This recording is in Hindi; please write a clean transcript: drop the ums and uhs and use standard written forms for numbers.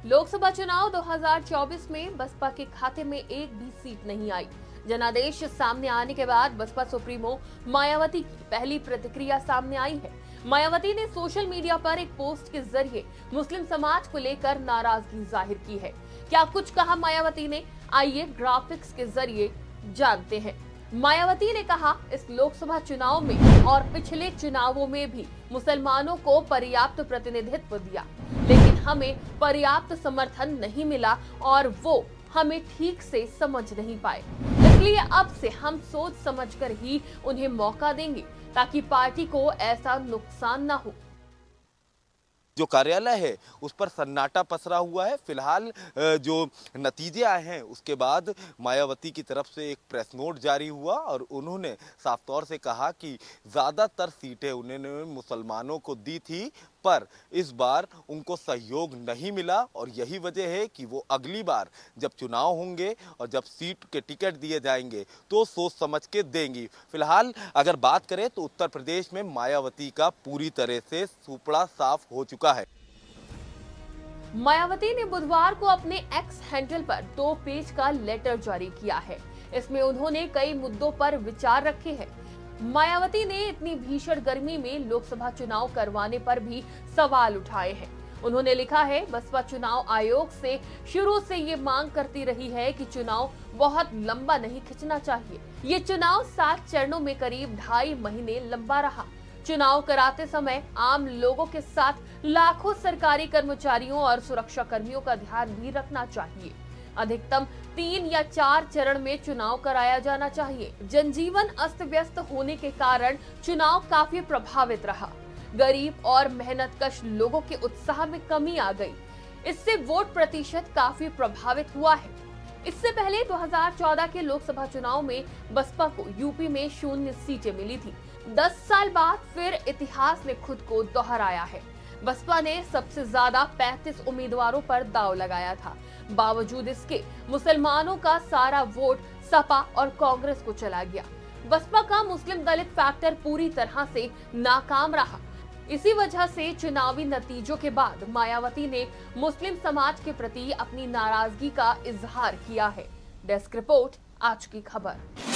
लोकसभा चुनाव 2024 में बसपा के खाते में एक भी सीट नहीं आई। जनादेश सामने आने के बाद बसपा सुप्रीमो मायावती की पहली प्रतिक्रिया सामने आई है। मायावती ने सोशल मीडिया पर एक पोस्ट के जरिए मुस्लिम समाज को लेकर नाराजगी जाहिर की है। क्या कुछ कहा मायावती ने, आइए ग्राफिक्स के जरिए जानते हैं। मायावती ने कहा, इस लोकसभा चुनाव में और पिछले चुनावों में भी मुसलमानों को पर्याप्त प्रतिनिधित्व दिया, लेकिन हमें पर्याप्त समर्थन नहीं मिला और वो हमें ठीक से समझ नहीं पाए। इसलिए अब से हम सोच समझकर ही उन्हें मौका देंगे ताकि पार्टी को ऐसा नुकसान ना हो। जो कार्यालय है उस पर सन्नाटा पसरा हुआ है। फिलहाल जो नतीजे आए हैं उसके बाद मायावती की तरफ से एक प्रेस नोट जारी हुआ और उन्होंने साफ तौर से कहा कि ज़्यादातर सीटें उन्होंने मुसलमानों को दी थी, पर इस बार उनको सहयोग नहीं मिला और यही वजह है कि वो अगली बार जब चुनाव होंगे और जब सीट के टिकट दिए जाएंगे तो सोच समझ के देंगी। फिलहाल अगर बात करें तो उत्तर प्रदेश में मायावती का पूरी तरह से सुपड़ा साफ हो चुका है। मायावती ने बुधवार को अपने एक्स हैंडल पर 2 पेज का लेटर जारी किया है। इसमें उन्होंने कई मुद्दों पर विचार रखे हैं। मायावती ने इतनी भीषण गर्मी में लोकसभा चुनाव करवाने पर भी सवाल उठाए हैं। उन्होंने लिखा है, बसपा चुनाव आयोग से शुरू से ये मांग करती रही है कि चुनाव बहुत लंबा नहीं खिंचना चाहिए। ये चुनाव 7 चरणों में करीब 2.5 महीने लंबा रहा। चुनाव कराते समय आम लोगों के साथ लाखों सरकारी कर्मचारियों और सुरक्षा कर्मियों का ध्यान भी रखना चाहिए। अधिकतम 3 या 4 चरण में चुनाव कराया जाना चाहिए। जनजीवन अस्त व्यस्त होने के कारण चुनाव काफी प्रभावित रहा। गरीब और मेहनतकश लोगों के उत्साह में कमी आ गई। इससे वोट प्रतिशत काफी प्रभावित हुआ है। इससे पहले 2014 के लोकसभा चुनाव में बसपा को यूपी में 0 सीटें मिली थी। 10 साल बाद फिर इतिहास ने खुद को दोहराया है। बसपा ने सबसे ज्यादा 35 उम्मीदवारों पर दांव लगाया था। बावजूद इसके मुसलमानों का सारा वोट सपा और कांग्रेस को चला गया। बसपा का मुस्लिम दलित फैक्टर पूरी तरह से नाकाम रहा। इसी वजह से चुनावी नतीजों के बाद मायावती ने मुस्लिम समाज के प्रति अपनी नाराजगी का इजहार किया है। डेस्क रिपोर्ट, आज की खबर।